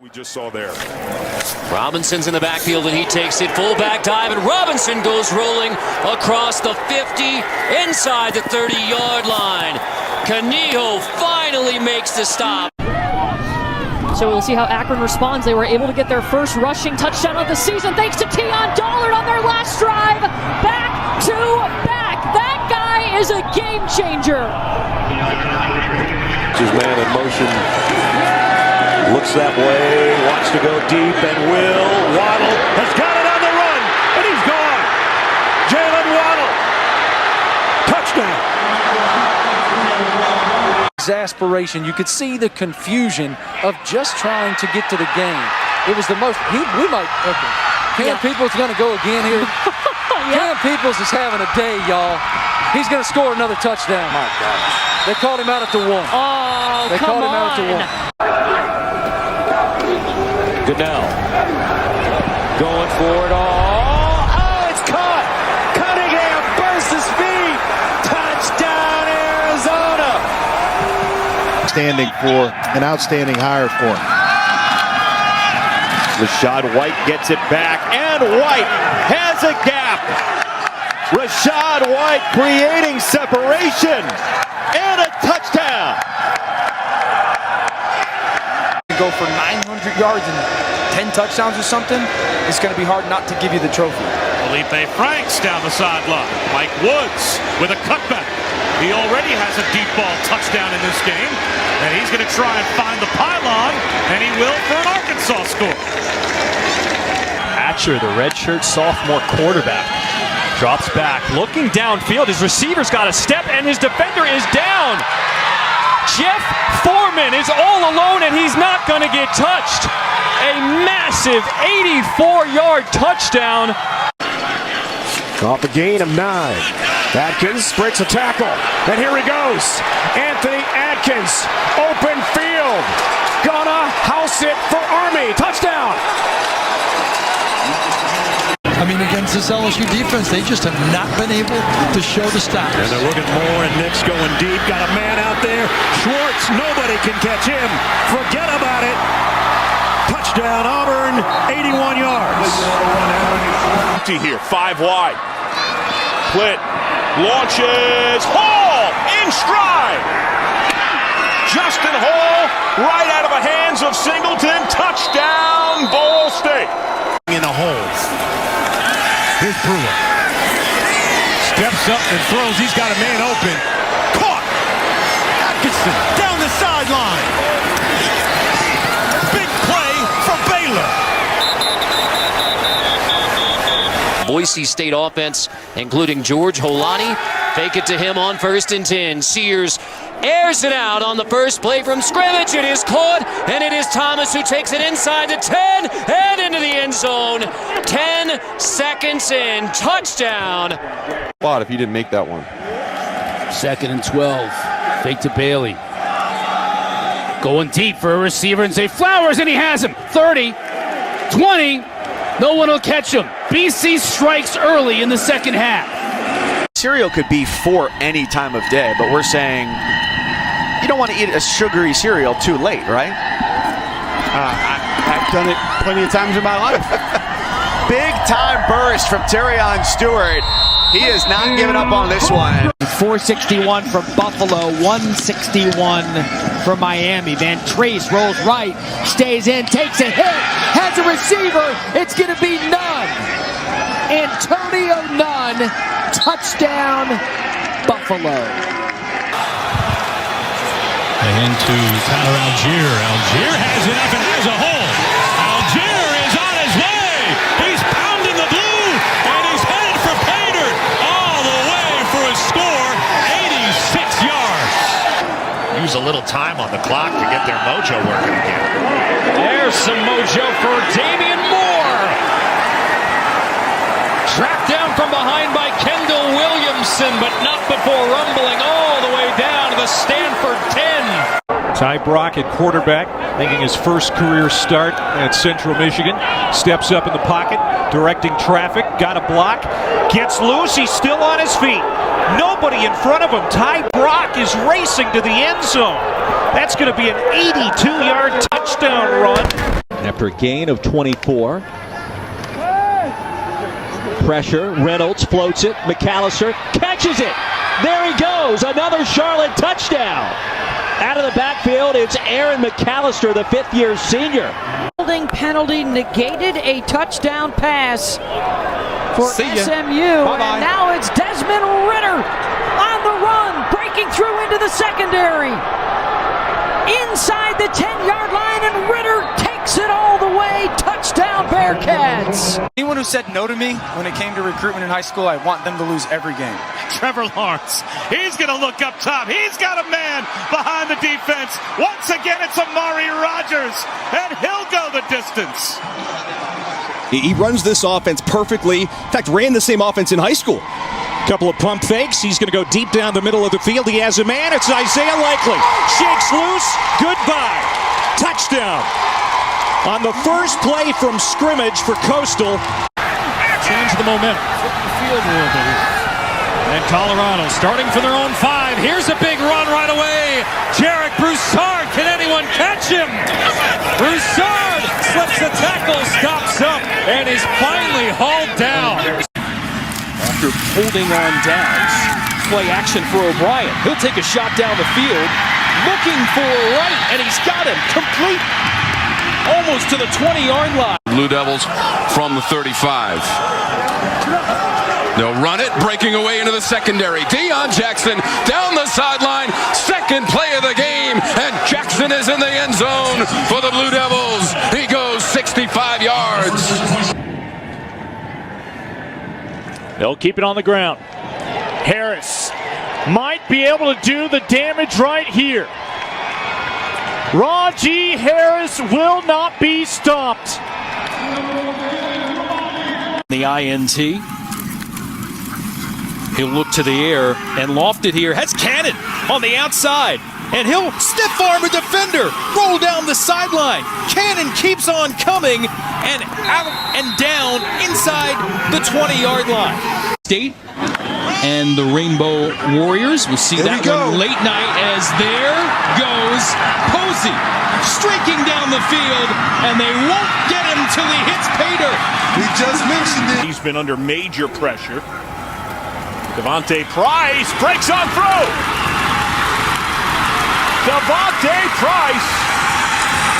We just saw there. Robinson's in the backfield and he takes it. Fullback dive and Robinson goes rolling across the 50 inside the 30-yard line. Canijo finally makes the stop. So we'll see how Akron responds. They were able to get their first rushing touchdown of the season thanks to Keon Dollard on their last drive. Back to back. That guy is a game changer. His man in motion. Looks that way, wants to go deep, and Waddle has got it on the run, and he's gone. Jalen Waddle, touchdown. Exasperation. You could see the confusion of just trying to get to the game. It was the most. Cam Peoples going to go again here. Cam Peoples is having a day, y'all. He's going to score another touchdown. My gosh. They called him out at the 1. Oh, they called him out at the 1. Goodell going for it all. Oh, it's caught. Cunningham bursts his feet. Touchdown, Arizona. An outstanding hire for him. Rachaad White gets it back, and White has a gap. Rachaad White creating separation and a touchdown. Go for 900 yards and 10 touchdowns or something, it's going to be hard not to give you the trophy. Felipe Franks down the sideline. Mike Woods with a cutback. He already has a deep ball touchdown in this game, and he's going to try and find the pylon, and he will for an Arkansas score. Hatcher, the redshirt sophomore quarterback, drops back, looking downfield. His receiver's got a step, and his defender is down. Jeff Foreman is all alone, and he's not going to get touched. A massive 84-yard touchdown. Off a gain of 9. Atkins breaks a tackle, and here he goes. Anthony Atkins, open field. Gonna house it for Army. Touchdown. I mean, against this LSU defense, they just have not been able to show the stops. And they're looking more, and Nick's going deep. Got a man out there. Schwartz, nobody can catch him. Forget about it. Touchdown, Auburn, 81 yards. Empty here, 5 wide. Plitt launches. Hall in stride. Justin Hall right out of the hands of Singleton. Touchdown, Ball State. In the holes. Here's Brewer. Steps up and throws. He's got a man open. Caught. Atkinson down the sideline. Big play for Baylor. Boise State offense, including George Holani. Fake it to him on 1st and 10. Sears airs it out on the first play from scrimmage. It is caught, and it is Thomas who takes it inside the 10 and into the end zone. 10 seconds in. Touchdown. If you didn't make that one. 2nd and 12. Fake to Bailey. Going deep for a receiver and say Flowers, and he has him. 30, 20. No one will catch him. BC strikes early in the second half. Cereal could be for any time of day, but we're saying you don't want to eat a sugary cereal too late, right? I've done it plenty of times in my life. Big time burst from Terrion Stewart. He has not given up on this one. 461 from Buffalo, 161 from Miami. Van Trace rolls right, stays in, takes a hit, has a receiver. It's going to be Nunn. Antonio Nunn, touchdown, Buffalo. And into Tyler Algier. Algier has it up and has a hole. Algier is on his way. He's pounding the blue, and he's headed for Pater all the way for a score, 86 yards. Use a little time on the clock to get their mojo working again. There's some mojo for Damian Moore. Tracked down from behind by Kendall Williamson, but not before rumbling all the way down to the Stanford 10. Ty Brock at quarterback, making his first career start at Central Michigan. Steps up in the pocket, directing traffic, got a block, gets loose, he's still on his feet. Nobody in front of him. Ty Brock is racing to the end zone. That's going to be an 82-yard touchdown run. after a gain of 24. Pressure, Reynolds floats it, McAllister catches it. There he goes, another Charlotte touchdown. Out of the backfield, it's Aaron McAllister, the fifth-year senior. Holding penalty negated a touchdown pass for SMU. And now it's Desmond Ritter on the run, breaking through into the secondary. Inside the 10-yard line, and Ritter takes it all the way. Touchdown, Bearcats. Anyone who said no to me when it came to recruitment in high school, I want them to lose every game. Trevor Lawrence, he's going to look up top. He's got a man behind the defense. Once again, it's Amari Rogers, and he'll go the distance. He runs this offense perfectly. In fact, ran the same offense in high school. Couple of pump fakes. He's going to go deep down the middle of the field. He has a man. It's Isaiah Likely. Shakes loose. Goodbye. Touchdown. On the first play from scrimmage for Coastal. Change the momentum. Flip the field a little bit. And Colorado starting for their own 5. Here's a big run right away. Jarek Broussard. Can anyone catch him? Broussard slips the tackle, stops up, and is finally hauled down. After holding on downs, play action for O'Brien. He'll take a shot down the field, looking for right, and he's got him complete, almost to the 20-yard line. Blue Devils from the 35. They'll run it, breaking away into the secondary. Deion Jackson down the sideline, second play of the game, and Jackson is in the end zone for the Blue Devils. He goes 65 yards. They'll keep it on the ground. Harris might be able to do the damage right here. Najee Harris will not be stopped. The INT. He'll look to the air and loft it here. Has Cannon on the outside. And he'll stiff arm a defender. Roll down the sideline. Cannon keeps on coming and out and down inside the 20-yard line. State and the Rainbow Warriors. We'll see that one late night as there goes Posey streaking down the field, and they won't get him till he hits pay dirt. We just mentioned it. He's been under major pressure. Devontae Price breaks on through. Devontae Price,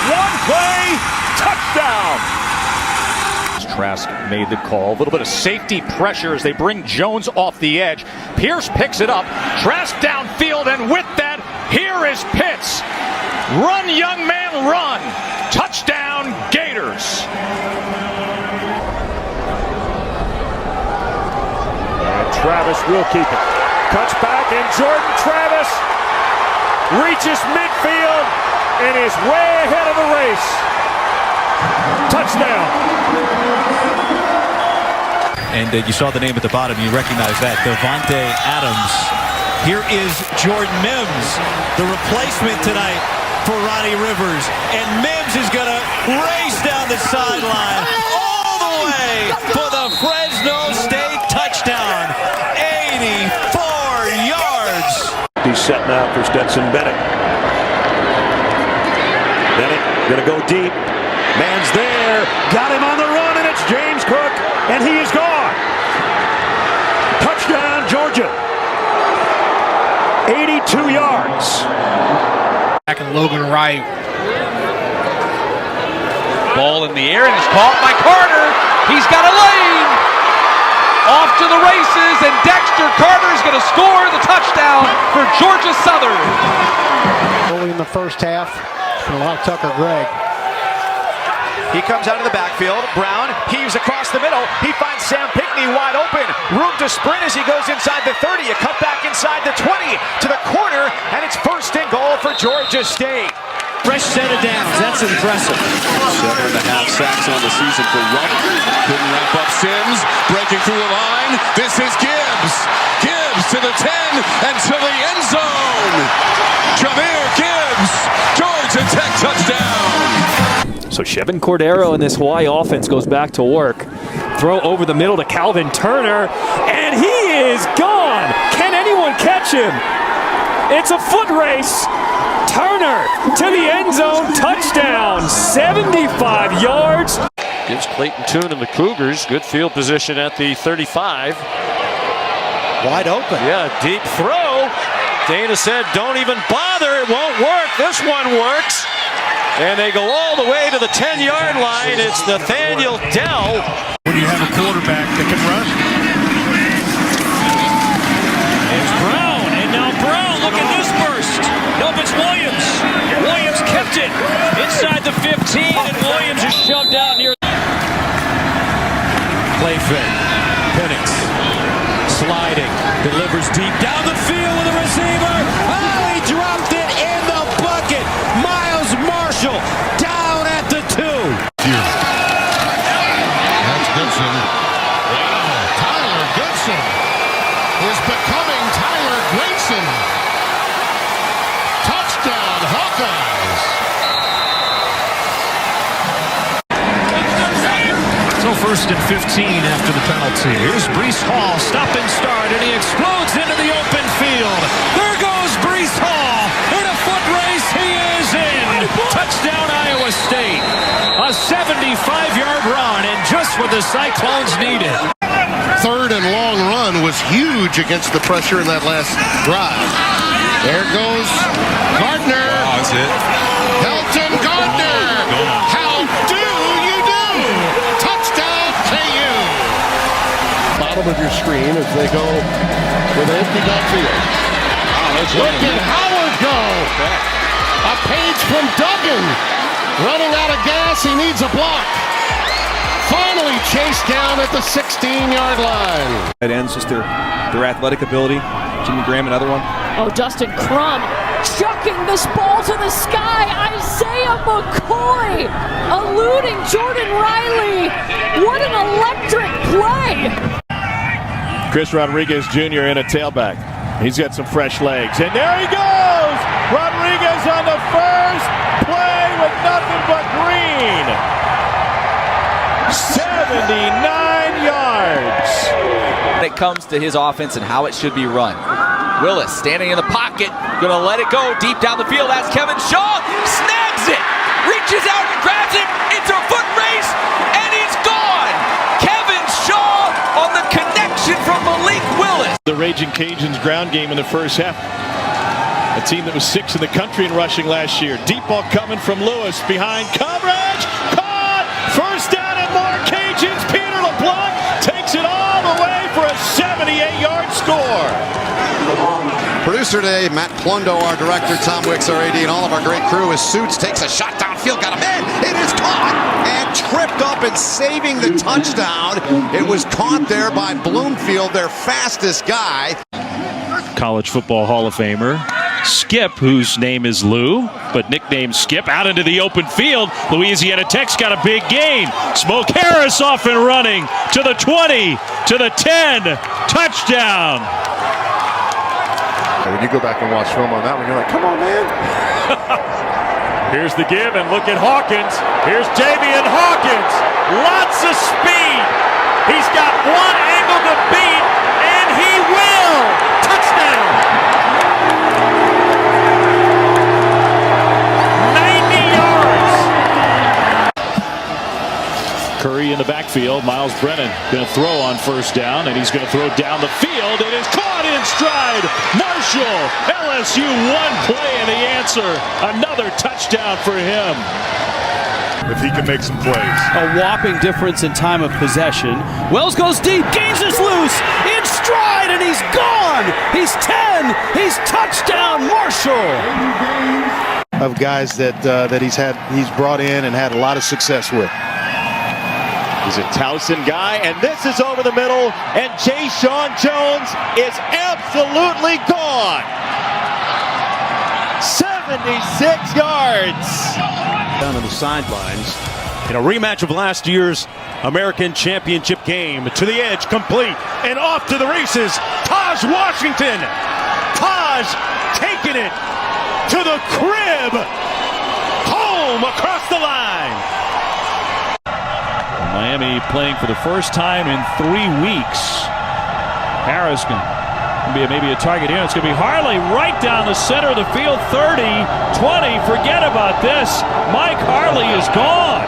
one play, touchdown. Trask made the call. A little bit of safety pressure as they bring Jones off the edge. Pierce picks it up. Trask downfield, and with that, here is Pitts. Run, young man, run. Touchdown, Gators. And Travis will keep it. Cuts back, and Jordan Travis reaches midfield and is way ahead of the race. Touchdown. And you saw the name at the bottom. You recognize that. Devontae Adams. Here is Jordan Mims, the replacement tonight for Ronnie Rivers. And Mims is going to race down the sideline all the way for the Fresno State touchdown. 84 yards. He's set now for Stetson Bennett. Bennett going to go deep. Man's there. Got him on the run, and it's James Cook, and he is gone. Touchdown, Georgia. 82 yards. Back in Logan Wright. Ball in the air, and it's caught by Carter. He's got a lane. Off to the races, and Dexter Carter is going to score the touchdown for Georgia Southern. Early in the first half, a lot of Tucker Gregg. He comes out of the backfield. Brown heaves across the middle. He finds Sam Pinckney wide open. Room to sprint as he goes inside the 30. A cut back inside the 20 to the corner, and it's first and goal for Georgia State. Fresh set of downs. That's impressive. 7.5 sacks on the season for Rupp. Couldn't wrap up Sims. Breaking through the line. This is Gibbs. Gibbs to the 10 and to the end zone. Jahmyr Gibbs. Georgia Tech touchdown. So Chevin Cordero and this Hawaii offense goes back to work. Throw over the middle to Calvin Turner, and he is gone. Can anyone catch him? It's a foot race. Turner Turner to the end zone, touchdown, 75 yards. Gives Clayton Tune and the Cougars good field position at the 35. Wide open. Yeah, deep throw. Dana said, don't even bother. It won't work. This one works. And they go all the way to the 10-yard line. It's Nathaniel Dell. When you have a quarterback that can run. It's Brown, and now Brown, look at this burst. Nope, it's Williams. Williams kept it inside the 15, and Williams is shoved out near. Play fake. Penix sliding. Delivers deep down the field with a receiver. Oh, he dropped it in the bucket. Miles Marshall down at the 2. That's Goodson. Wow, Tyler Goodson is becoming Tyler Grayson. Touchdown, Hawkeyes. So first and 15 after the penalty. Here's Breece Hall, stop and start, and he explodes into the open field. There goes Breece Hall. In a foot race, he is in. Touchdown, Iowa State. A 75-yard run, and just what the Cyclones needed. Third and long run was huge against the pressure in that last drive. There goes Gardner. That's it. Helton Gardner. How do you do? Touchdown, KU. Bottom of your screen as they go with an empty backfield. Look at Howard go. A page from Duggan. Running out of gas, he needs a block. Finally chased down at the 16-yard line. That ends just their athletic ability. Jimmy Graham, another one. Oh, Dustin Crum chucking this ball to the sky. Isaiah McCoy eluding Jordan Riley. What an electric play. Chris Rodriguez Jr. in a tailback. He's got some fresh legs. And there he goes! Rodriguez on the first play with nothing but green. 79 yards. When it comes to his offense and how it should be run. Willis standing in the pocket, gonna let it go deep down the field. That's Kevin Shaw, snags it, reaches out and grabs it. It's a foot race, and he's gone. Kevin Shaw on the connection from Malik Willis. The Raging Cajuns ground game in the first half. A team that was 6th in the country in rushing last year. Deep ball coming from Lewis behind coverage. Caught! First down and more Cajuns. Peter LeBlanc takes it all the way for a 78-yard score. Producer today, Matt Plundo, our director, Tom Wicks, our AD, and all of our great crew. As Suits takes a shot downfield, got a man. It is caught and tripped up and saving the touchdown. It was caught there by Bloomfield, their fastest guy. College Football Hall of Famer Skip, whose name is Lou, but nicknamed Skip, out into the open field. Louisiana Tech's got a big gain. Smoke Harris off and running to the 20, to the 10, touchdown. When you go back and watch film on that one, you're like, come on, man. Here's the give, and look at Hawkins. Here's Davian Hawkins. Lots of speed. He's got one angle to beat, and he will. Touchdown. 90 yards. Curry in the backfield. Miles Brennan going to throw on first down, and he's going to throw down the field. It is caught in stride. Marshall, LSU, one play and the answer. Another touchdown for him. If he can make some plays. A whopping difference in time of possession. Wells goes deep, gains is loose, in stride, and he's gone. He's 10. He's touchdown, Marshall. Of guys that he's brought in and had a lot of success with. He's a Towson guy, and this is over the middle, and Jay Sean Jones is absolutely gone. 76 yards. Down on the sidelines. In a rematch of last year's American Championship game, to the edge, complete, and off to the races, Taj Washington. Taj taking it to the crib, home across the line. Miami playing for the first time in 3 weeks. Harris can be maybe a target here. It's going to be Harley right down the center of the field, 30, 20 for forget about this. Mike Harley is gone.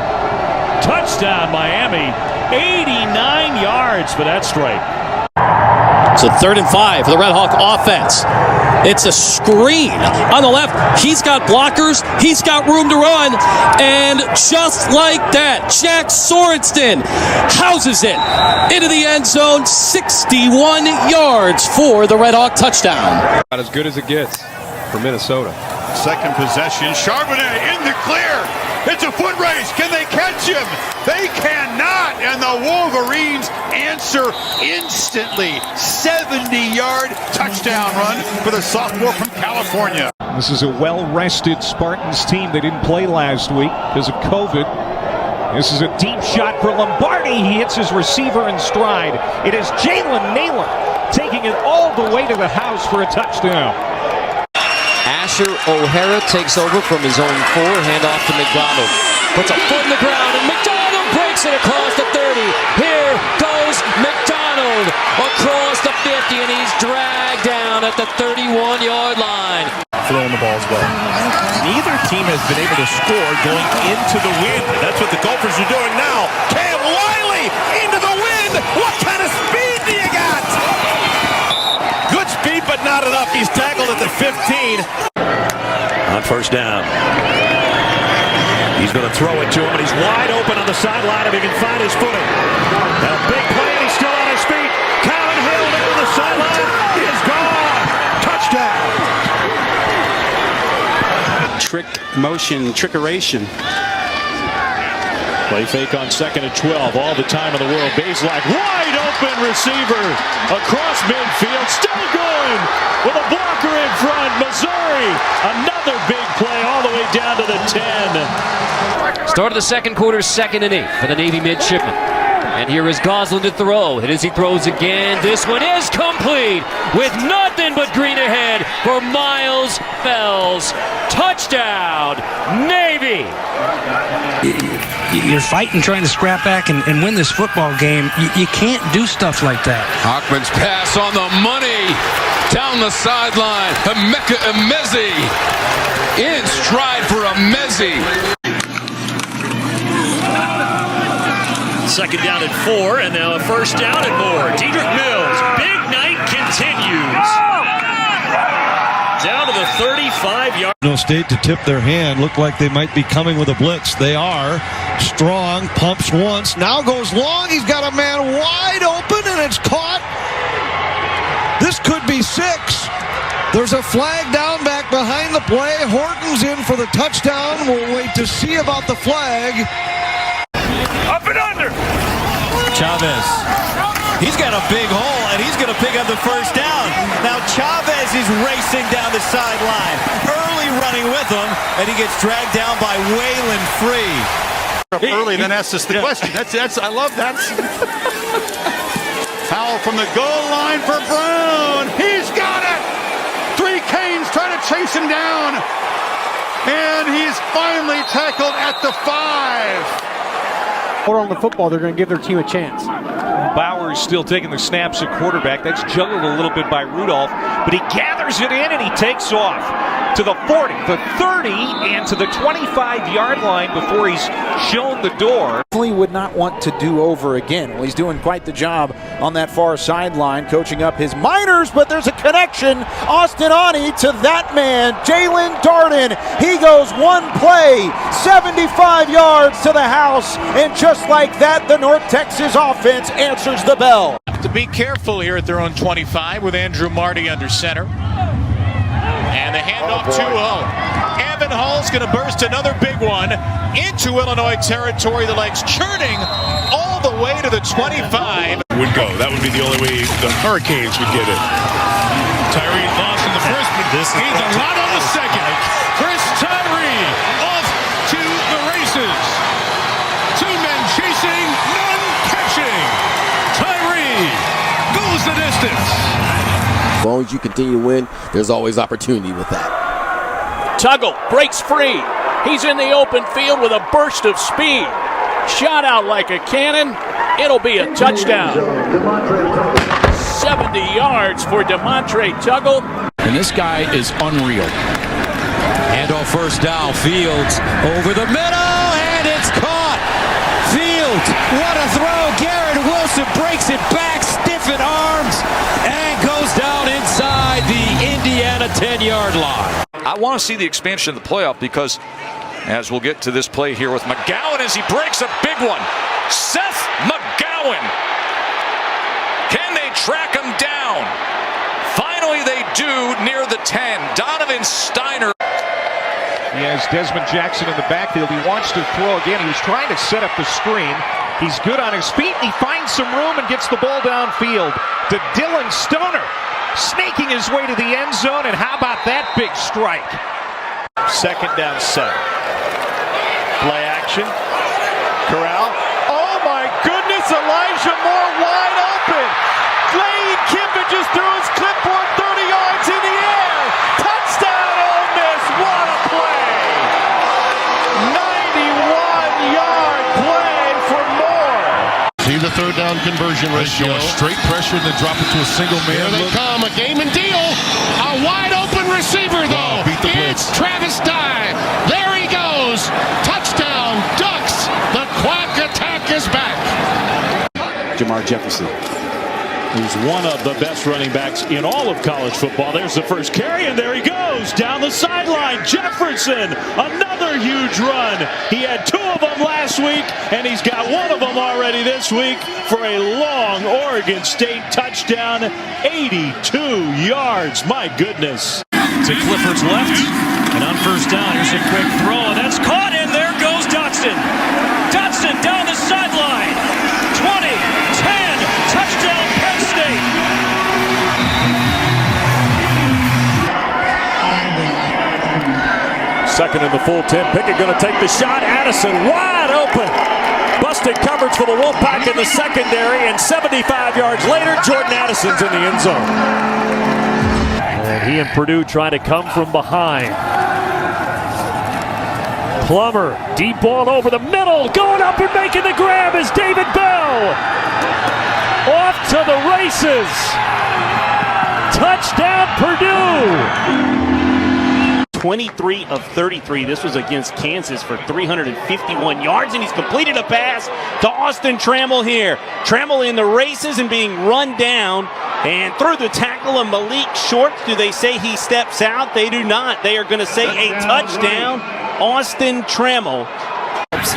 Touchdown, Miami. 89 yards for that strike. So 3rd and 5 for the Red Hawk offense. It's a screen on the left. He's got blockers. He's got room to run. And just like that, Jack Sorensen houses it into the end zone. 61 yards for the Red Hawk touchdown. About as good as it gets for Minnesota. Second possession. Charbonnet in the clear. It's a foot race. Can they catch him? They cannot. And the Wolverines answer instantly. 70-yard touchdown run for the sophomore from California. This is a well-rested Spartans team. They didn't play last week because of COVID. This is a deep shot for Lombardi. He hits his receiver in stride. It is Jalen Naylor taking it all the way to the house for a touchdown. Asher O'Hara takes over from his own 4, handoff to McDonald. Puts a foot in the ground, and McDonald breaks it across the 30. Here goes McDonald across the 50, and he's dragged down at the 31-yard line. Throwing the balls well. Neither team has been able to score going into the wind. That's what the Gophers are doing now. Cam Wiley into the wind. What kind of speed do you got? Good speed, but not enough. He's tackled at the 15. On first down. He's going to throw it to him, and he's wide open on the sideline if he can find his footing. Now, big play, and he's still on his feet. Calvin Hill down the sideline. Is gone. Touchdown. Trick motion, trickeration. Play fake on 2nd and 12. All the time in the world. Bazelak, wide open receiver across midfield. Still going with a blocker in front. Missouri, another big play all the way down to the 10. Start of the second quarter, 2nd and 8 for the Navy midshipmen. And here is Goslin to throw. And as he throws again, this one is complete with nothing but green ahead for Miles Fells. Touchdown, Navy! You're fighting, trying to scrap back and win this football game. You can't do stuff like that. Hockman's pass on the money. Down the sideline. Emeka Emezi. In stride for Emezi. 2nd down and 4, and now a 1st down and more. Dedrick Mills, big night continues. Down to the 35-yard. No State to tip their hand. Looked like they might be coming with a blitz. They are. Strong pumps once. Now goes long. He's got a man wide open, and it's caught. This could be 6. There's a flag down back behind the play. Horton's in for the touchdown. We'll wait to see about the flag. Up and under. Chavez. He's got a big hole, and he's going to pick up the 1st down. Now Chavez is racing down the sideline. Early running with him, and he gets dragged down by Waylon Free. Early, then asks us the question. That's I love that. Foul from the goal line for Brown. He's got it. 3 Canes trying to chase him down. And he's finally tackled at the 5. Hold on the football, they're going to give their team a chance. Bauer's still taking the snaps at quarterback. That's juggled a little bit by Rudolph, but he gathers it in and he takes off to the 40, the 30, and to the 25-yard line before he's shown the door. Would not want to do over again. Well, he's doing quite the job on that far sideline, coaching up his minors, but there's a connection. Austin Ani to that man, Jalen Darden. He goes one play, 75 yards to the house, and just like that, the North Texas offense answers the bell. To be careful here at their own 25 with Andrew Marty under center. And the handoff to Hull. Evan Hull's going to burst another big one into Illinois territory. The legs churning all the way to the 25. Would go. That would be the only way the Hurricanes would get it. Tyree lost in the first, but he's a lot on the second. Chris Tyree off to the races. 2 men chasing, none catching. Tyree goes the distance. As long as you continue to win, there's always opportunity with that. Tuggle breaks free. He's in the open field with a burst of speed. Shot out like a cannon. It'll be a touchdown. 70 yards for Demontre Tuggle. And this guy is unreal. Handoff first down. Fields over the middle, and it's caught. Fields, what a throw. Garrett Wilson breaks it back, stiffened arms, and goes down inside the Indiana 10-yard line. I want to see the expansion of the playoff because, as we'll get to this play here with McGowan as he breaks a big one. Seth McGowan. Can they track him down? Finally they do near the 10. Donovan Steiner. He has Desmond Jackson in the backfield. He wants to throw again. He was trying to set up the screen. He's good on his feet. He finds some room and gets the ball downfield to Dylan Stoner, snaking his way to the end zone. And how about that big strike? Second down 7. Play action. Corral. Oh my goodness, Elijah Moore wide open. Lane Kiffin just threw his clipboard 30 yards in the air. Touchdown, Ole Miss. What a play. 91-yard play for Moore. See the third down conversion ratio. Straight pressure and then drop it to a single man. Here they come, a game and deal. A wide open receiver, though. It's Travis Dye. There he goes. Touchdown, Ducks. The Quack attack is back. Jamar Jefferson, who's one of the best running backs in all of college football. There's the first carry, and there he goes down the sideline. Jefferson, another huge run. He had 2 of them last week, and he's got 1 of them already this week for a long Oregon State touchdown, 82 yards. My goodness. To Clifford's left, and on first down, here's a quick throw, and that's caught, and there goes Dotson. Dotson down the sideline. 20, 10, touchdown Penn State. Second and the full 10. Pickett going to take the shot. Addison wide open. Busted coverage for the Wolfpack in the secondary, and 75 yards later, Jordan Addison's in the end zone. And he and Purdue trying to come from behind. Plummer, deep ball over the middle, going up and making the grab is David Bell. Off to the races. Touchdown Purdue. 23 of 33. This was against Kansas for 351 yards, and he's completed a pass to Austin Trammell here. Trammell in the races and being run down, and through the tackle of Malik Short. Do they say he steps out? They do not. They are going to say a touchdown, Austin Trammell.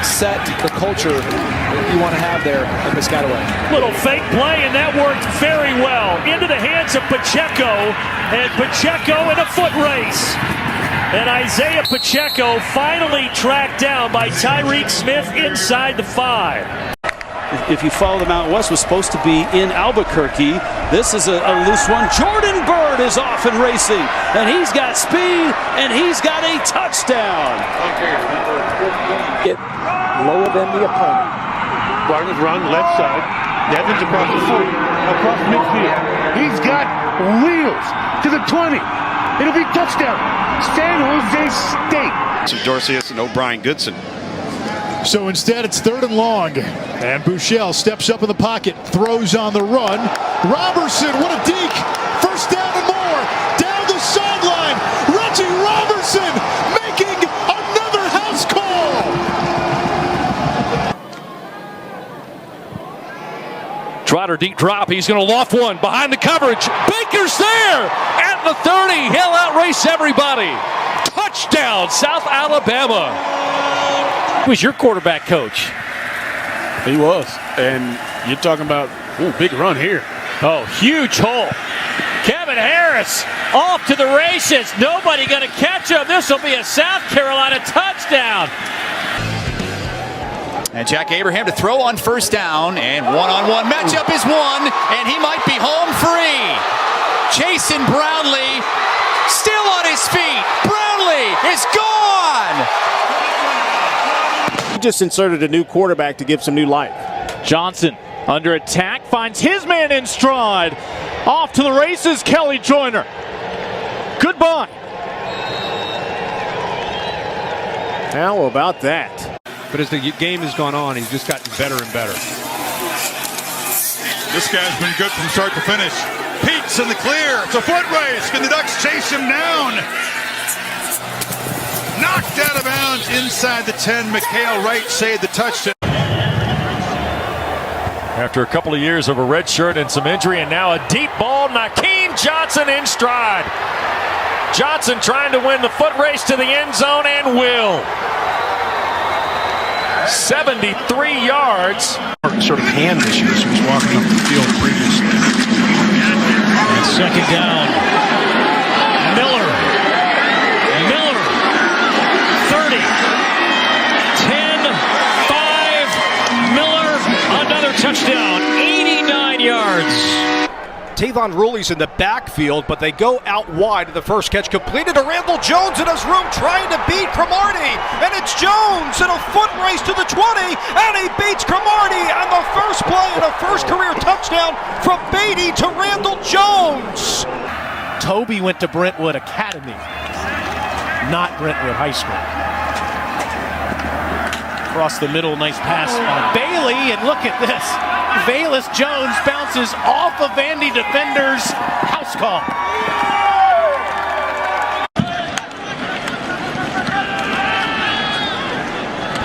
Set the culture you want to have there at Piscataway. Little fake play, and that worked very well. Into the hands of Pacheco, and Pacheco in a foot race. And Isaiah Pacheco finally tracked down by Tyreek Smith inside the 5. If you follow the Mountain West, was supposed to be in Albuquerque. This is a loose one. Jordan Bird is off and racing, and he's got speed, and he's got a touchdown. Get lower than the opponent. Barnes run left side. Devins across the 40, across midfield. He's got wheels to the 20. It'll be touchdown. San Jose State. Some Dorcius and O'Brien Goodson. So instead, it's 3rd and long. And Buechele steps up in the pocket, throws on the run. Robertson, what a deke. First down and more. Down the sideline. Reggie Robertson making another house call. Trotter deep drop. He's going to loft one behind the coverage. Baker's there at the 30. He'll outrace everybody. Touchdown, South Alabama. Who's your quarterback coach? He was. And you're talking about, big run here. Oh, huge hole. Kevin Harris off to the races. Nobody going to catch him. This will be a South Carolina touchdown. And Jack Abraham to throw on first down, and one-on-one matchup is won, and he might be home free. Jason Brownlee still on his feet. Brownlee is gone. He just inserted a new quarterback to give some new life. Johnson under attack, finds his man in stride. Off to the races, Kelly Joyner. Goodbye. How about that? But as the game has gone on, he's just gotten better and better. This guy's been good from start to finish. Pete's in the clear. It's a foot race. Can the Ducks chase him down? knocked out of bounds inside the 10. Mikhail Wright saved the touchdown. After a couple of years of a red shirt and some injury, and now a deep ball, Nakeem Johnson in stride. Johnson trying to win the foot race to the end zone and will. 73 yards. Sort of hand issues. He was walking up the field previously. And second down. Miller. 30. 10-5. Miller, another touchdown. 89 yards. Tavon Ruley's in the backfield, but they go out wide. The first catch completed to Randall Jones in his room trying to beat Cromartie. And it's Jones in a foot race to the 20, and he beats Cromartie on the first play and a first career touchdown from Beatty to Randall Jones. Toby went to Brentwood Academy, not Brentwood High School. Across the middle, nice pass on Bailey, and look at this. Velus Jones bounces off of Vandy defenders. House call.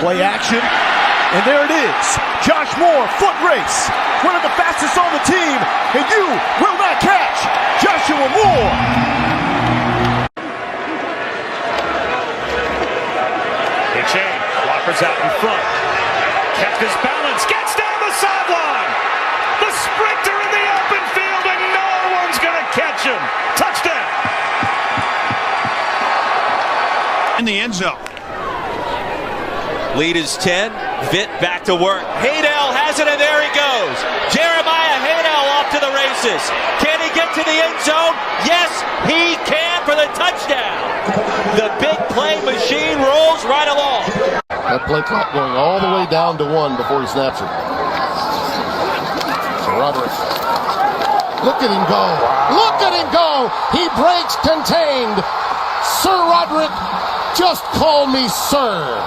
Play action, and there it is. Josh Moore, foot race. One of the fastest on the team, and you will not catch Joshua Moore. Iche, Walker's out in front. Kept his balance, gets down the sideline. The sprinter in the open field, and no one's going to catch him. Touchdown. In the end zone. Lead is 10. Vitt back to work. Haydel has it, and there he goes. Jeremiah Haydel off to the races. Can he get to the end zone? Yes, he can for the touchdown. The big play machine rolls right along. That play clock going all the way down to 1 before he snaps it. So Roderick. Look at him go. Look at him go. He breaks contained. Sir Roderick, just call me sir.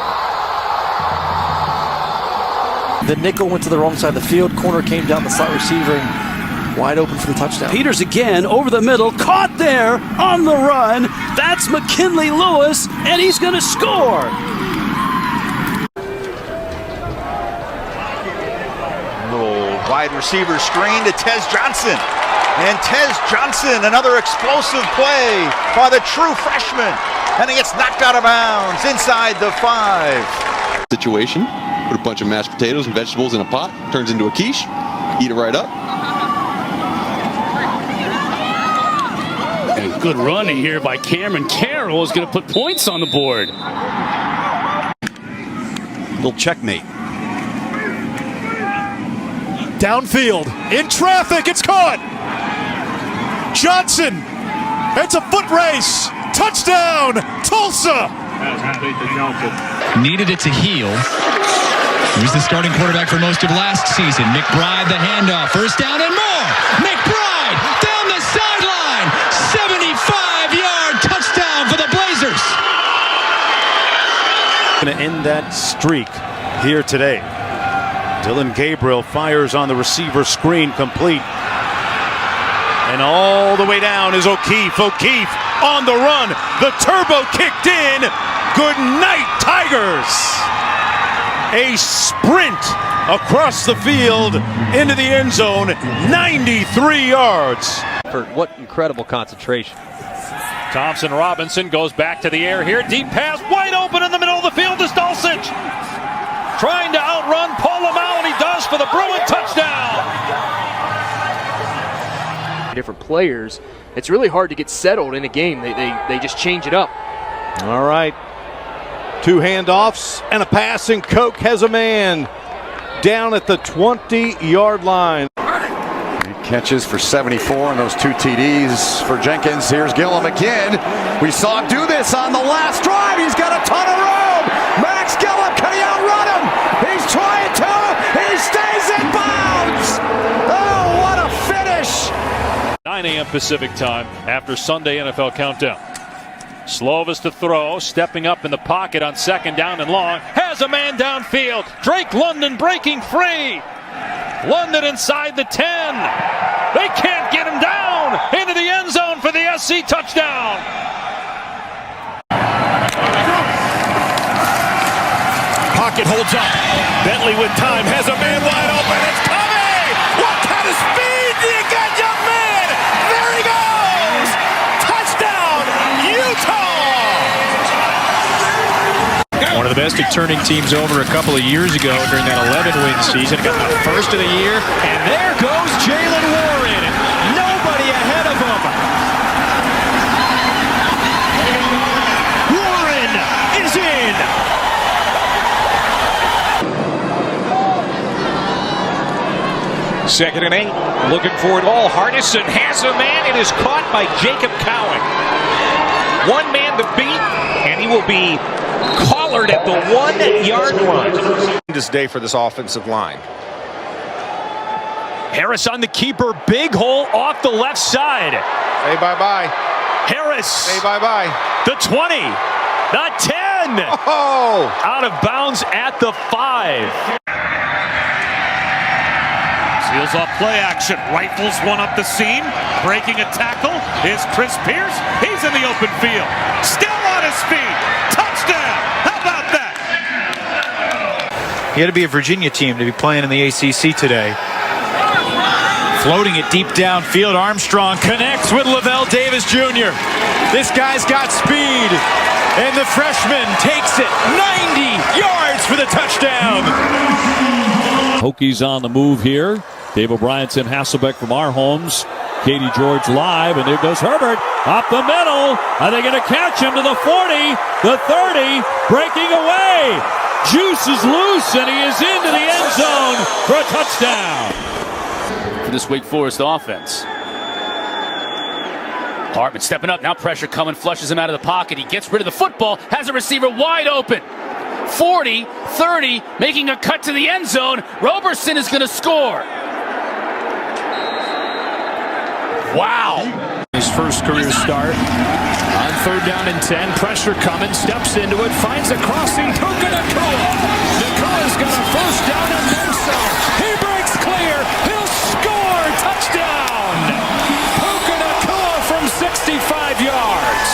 The nickel went to the wrong side of the field. Corner came down the slot receiver and wide open for the touchdown. Peters again over the middle, caught there on the run. That's McKinley Lewis, and he's going to score. Little wide receiver screen to Tez Johnson. And Tez Johnson, another explosive play by the true freshman. And he gets knocked out of bounds inside the 5. Situation. Put a bunch of mashed potatoes and vegetables in a pot, turns into a quiche, eat it right up. And a good run here by Cameron Carroll is going to put points on the board. Little checkmate. Downfield, in traffic, it's caught. Johnson, it's a foot race. Touchdown, Tulsa. Needed it to heal. He was the starting quarterback for most of last season. McBride, the handoff. First down and more. McBride down the sideline. 75-yard touchdown for the Blazers. Going to end that streak here today. Dylan Gabriel fires on the receiver screen, complete. And all the way down is O'Keefe. O'Keefe on the run. The turbo kicked in. Good night, Tigers. A sprint across the field into the end zone, 93 yards. What incredible concentration. Thompson Robinson goes back to the air here. Deep pass, wide open in the middle of the field is Dulcich. Trying to outrun Paul Lamau, and he does for the Bruin touchdown. Different players. It's really hard to get settled in a game. They just change it up. All right. 2 handoffs and a pass, and Koch has a man down at the 20-yard line. Catches for 74 and those 2 TDs for Jenkins. Here's Gillum again. We saw him do this on the last drive. He's got a ton of room. Max Gillum, can he outrun him? He's trying to. He stays in bounds. Oh, what a finish. 9 a.m. Pacific time after Sunday NFL Countdown. Slovis to throw, stepping up in the pocket on second down and long. Has a man downfield. Drake London breaking free. London inside the 10. They can't get him down into the end zone for the SC touchdown. pocket holds up. Bentley with time has a man wide open. It's coming! What kind of speed do you got, young man? There he goes! Touchdown, Utah! One of the best at turning teams over a couple of years ago during that 11-win season. Got the first of the year, and there goes Jalen Warren. Nobody ahead of him. Warren is in. Second and 8. Looking for it all. Hardison has a man. It is caught by Jacob Cowan. One man to beat, and he will be collared at the 1-yard line. This day for this offensive line. Harris on the keeper. Big hole off the left side. Say bye-bye. Harris. Say bye-bye. The 20. The 10. Oh! Out of bounds at the 5. Seals off play action. Rifles one up the seam. Breaking a tackle is Chris Pierce. He's in the open field. Still on his feet. Touchdown. How about that? You got to be a Virginia team to be playing in the ACC today. Floating it deep downfield. Armstrong connects with Lavelle Davis Jr. This guy's got speed. And the freshman takes it 90 yards for the touchdown. Hokies on the move here. Dave O'Brien, Tim Hasselbeck from our homes. Katie George live, and there goes Herbert up the middle. Are they going to catch him to the 40, the 30, breaking away? Juice is loose, and he is into the end zone for a touchdown. For this Wake Forest offense. Hartman stepping up, now pressure coming, flushes him out of the pocket. He gets rid of the football, has a receiver wide open. 40, 30, making a cut to the end zone. Roberson is going to score. Wow. His first career start on 3rd down and 10. Pressure coming, steps into it, finds a crossing. Puka Nacua. Nacua's got a first down and then some. He breaks clear. He'll score. Touchdown. Puka Nacua from 65 yards.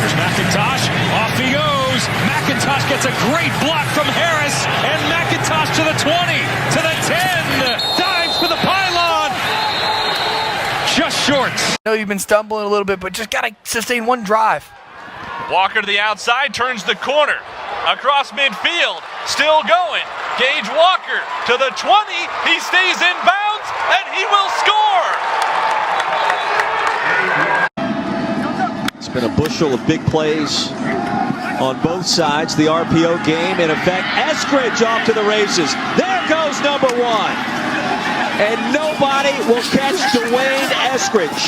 Here's McIntosh. Off he goes. McIntosh gets a great block from Harris. And McIntosh to the 20. To the 10. Dives for the pylon. Just short. I know you've been stumbling a little bit, but just got to sustain one drive. Walker to the outside, turns the corner. Across midfield. Still going. Gage Walker to the 20. He stays in bounds. And he will score. It's been a bushel of big plays on both sides. The RPO game, in effect. Eskridge off to the races. There goes number 1. And nobody will catch Dwayne Eskridge.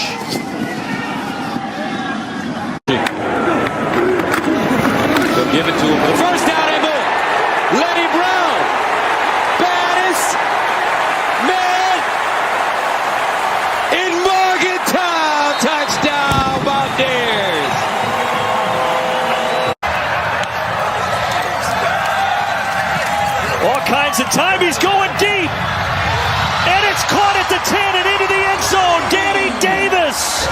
They'll give it to him. First down and more. Lenny Brown. Baddest man in Morgantown. Touchdown, Mountaineers. All kinds of time. He's going deep. And it's caught at the 10 and into the end zone. Danny Davis.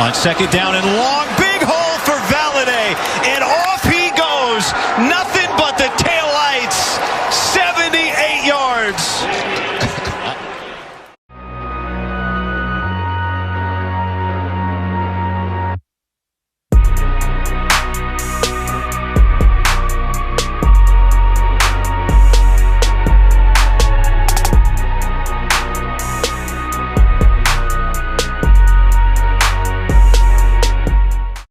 On 2nd down and long.